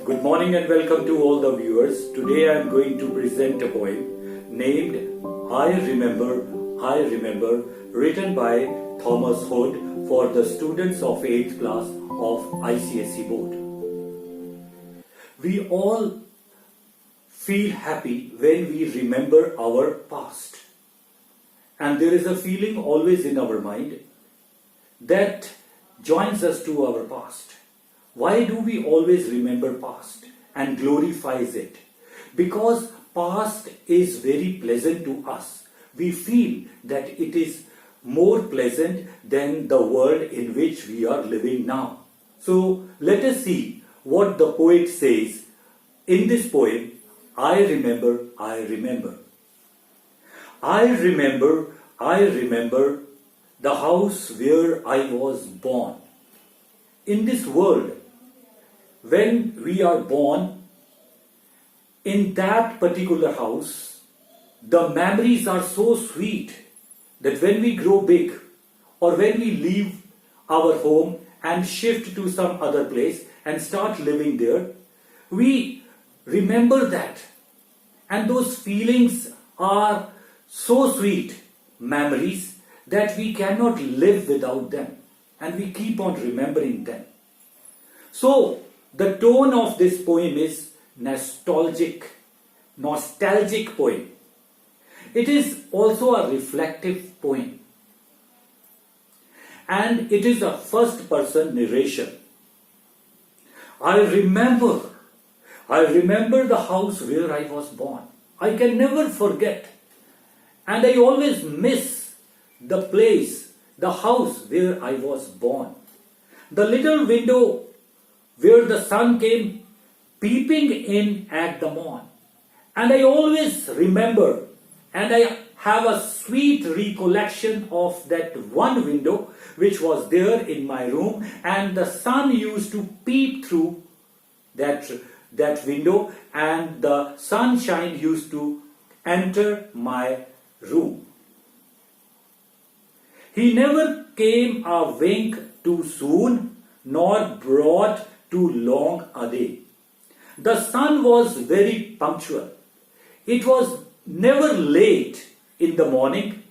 Good morning and welcome to all the viewers. Today I am going to present a poem named I Remember, written by Thomas Hood for the students of 8th class of ICSE board. We all feel happy when we remember our past. And there is a feeling always in our mind that joins us to our past. Why do we always remember past and glorifies it? Because past is very pleasant to us. We feel that it is more pleasant than the world in which we are living now. So let us see what the poet says in this poem, I remember, I remember. I remember the house where I was born. In this world, when we are born, in that particular house, the memories are so sweet that when we grow big or when we leave our home and shift to some other place and start living there, we remember that. And those feelings are so sweet memories that we cannot live without them. And we keep on remembering them. So, the tone of this poem is nostalgic poem. It is also a reflective poem. And it is a first person narration. I remember the house where I was born. I can never forget. And I always miss the place, the house where I was born. The little window where the sun came peeping in at the morn. And I always remember, and I have a sweet recollection of that one window which was there in my room, and the sun used to peep through that window, and the sunshine used to enter my room. He never came a wink too soon, nor brought too long a day. The sun was very punctual. It was never late in the morning,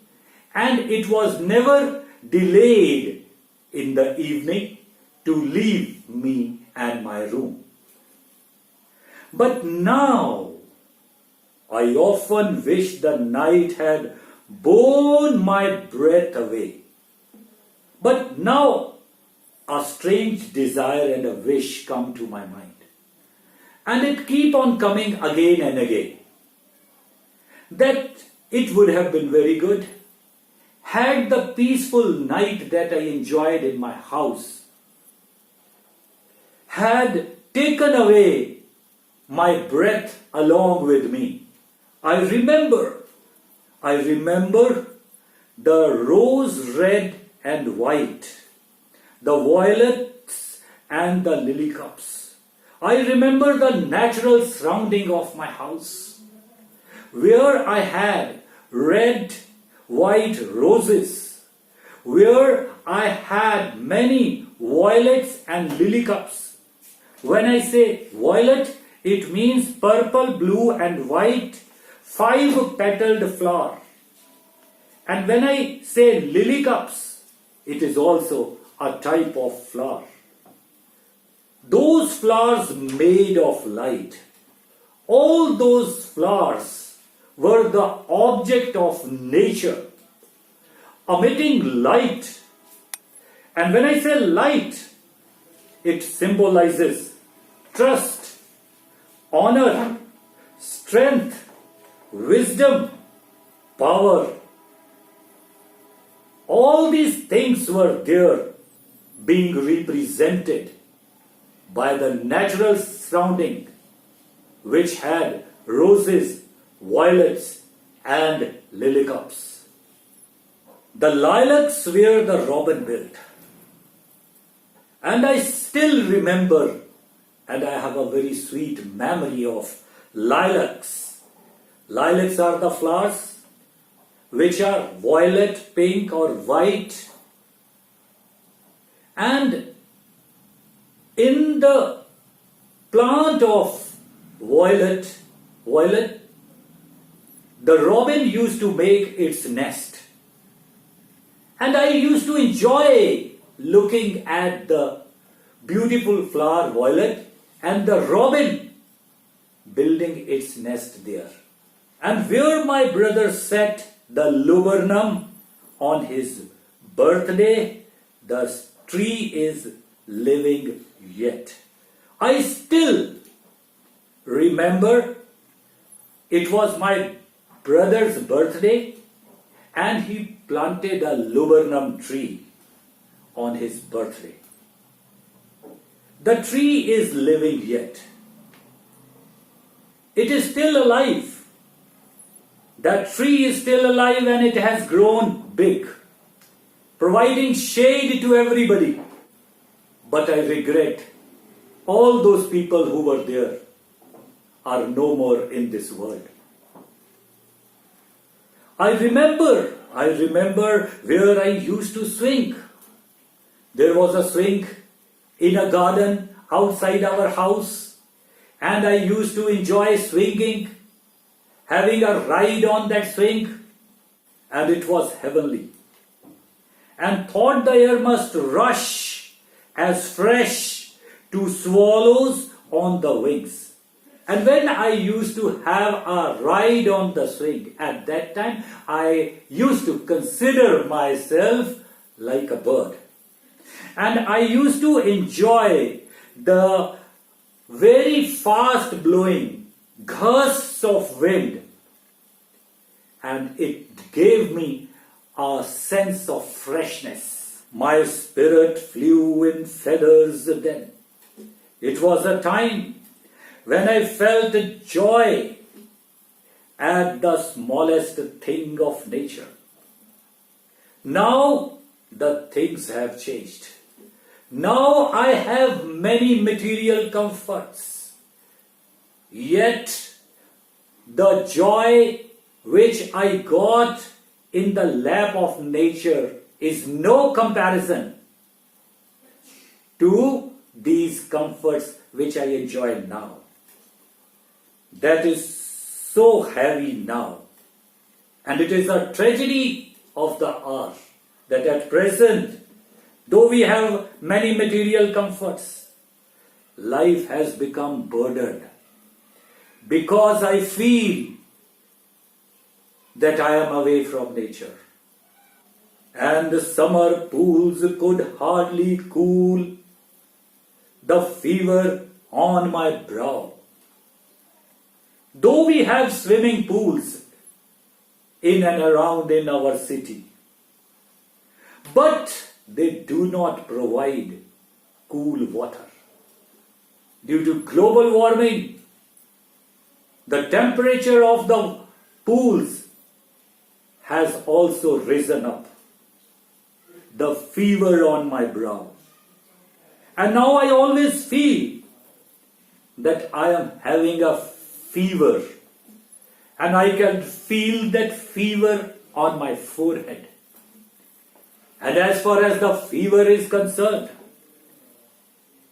and it was never delayed in the evening to leave me and my room. But now, I often wish the night had borne my breath away. But now, a strange desire and a wish come to my mind. And it keep on coming again and again. That it would have been very good had the peaceful night that I enjoyed in my house had taken away my breath along with me. I remember the rose red and white, the violets and the lily cups. I remember the natural surrounding of my house, where I had red, white roses, where I had many violets and lily cups. When I say violet, it means purple, blue and white, 5-petaled flower. And when I say lily cups, it is also a type of flower. Those flowers made of light. All those flowers were the object of nature, emitting light. And when I say light, it symbolizes trust, honor, strength, wisdom, power. All these things were there being represented by the natural surrounding which had roses, violets and lily cups. The lilacs were the robin built. And I still remember, and I have a very sweet memory of lilacs. Lilacs are the flowers which are violet, pink or white. And in the plant of violet, the robin used to make its nest. And I used to enjoy looking at the beautiful flower violet and the robin building its nest there. And where my brother set the laburnum on his birthday, the tree is living yet. I still remember it was my brother's birthday and he planted a laburnum tree on his birthday. The tree is living yet. It is still alive. That tree is still alive and it has grown big, providing shade to everybody. But I regret all those people who were there are no more in this world. I remember where I used to swing. There was a swing in a garden outside our house, and I used to enjoy swinging, having a ride on that swing, and it was heavenly. And thought the air must rush as fresh to swallows on the wings. And when I used to have a ride on the swing, at that time I used to consider myself like a bird. And I used to enjoy the very fast blowing gusts of wind. And it gave me a sense of freshness. My spirit flew in feathers then. It was a time when I felt joy at the smallest thing of nature. Now the things have changed. Now I have many material comforts. Yet the joy which I got in the lap of nature is no comparison to these comforts which I enjoy now. That is so heavy now. And it is a tragedy of the hour that at present, though we have many material comforts, life has become burdened because I feel that I am away from nature. And the summer pools could hardly cool the fever on my brow. Though we have swimming pools in and around in our city, but they do not provide cool water. Due to global warming, the temperature of the pools has also risen up. The fever on my brow. And now I always feel that I am having a fever. And I can feel that fever on my forehead. And as far as the fever is concerned,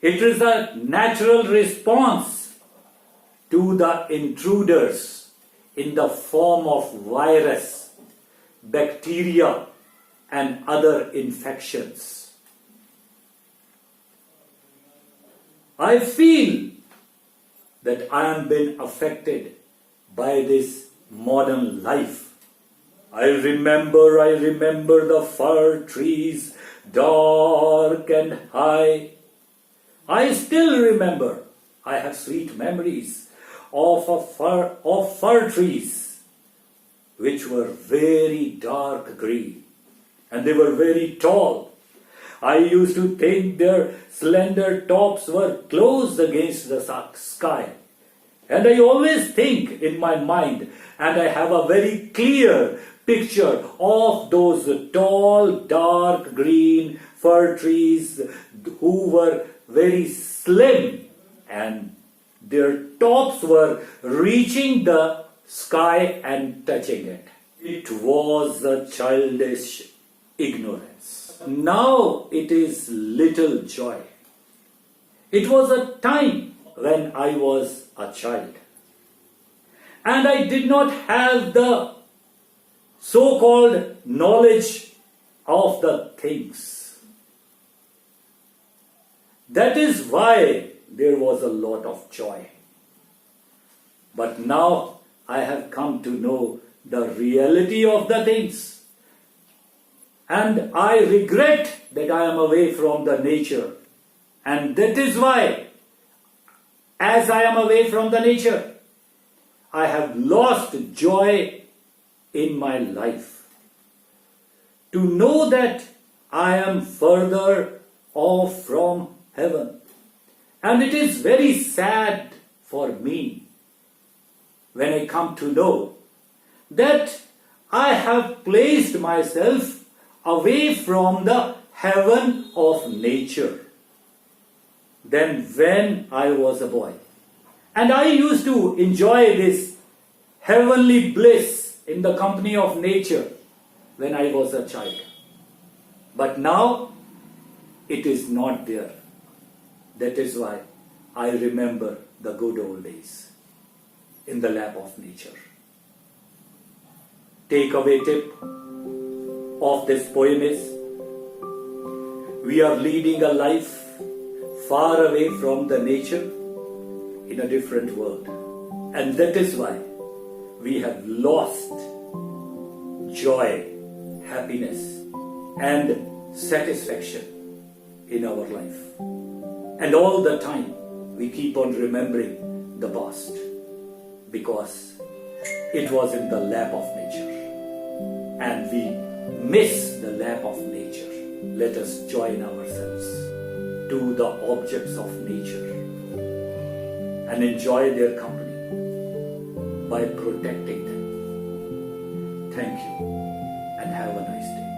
it is a natural response to the intruders in the form of virus, bacteria, and other infections. I feel that I am being affected by this modern life. I remember the fir trees, dark and high. I still remember, I have sweet memories of fir trees, which were very dark green, and they were very tall. I used to think their slender tops were close against the sky. And I always think in my mind, and I have a very clear picture of those tall, dark green fir trees who were very slim and their tops were reaching the sky and touching it. It was a childish ignorance. Now it is little joy. It was a time when I was a child. And I did not have the so-called knowledge of the things. That is why there was a lot of joy. But now I have come to know the reality of the things. And I regret that I am away from the nature. And that is why, as I am away from the nature, I have lost joy in my life. To know that I am further off from heaven. And it is very sad for me when I come to know that I have placed myself away from the heaven of nature than when I was a boy. And I used to enjoy this heavenly bliss in the company of nature when I was a child. But now it is not there. That is why I remember the good old days in the lap of nature. Takeaway tip of this poem is, we are leading a life far away from the nature in a different world. And that is why we have lost joy, happiness, and satisfaction in our life. And all the time we keep on remembering the past because it was in the lap of nature. And we miss the lap of nature. Let us join ourselves to the objects of nature and enjoy their company by protecting them. Thank you and have a nice day.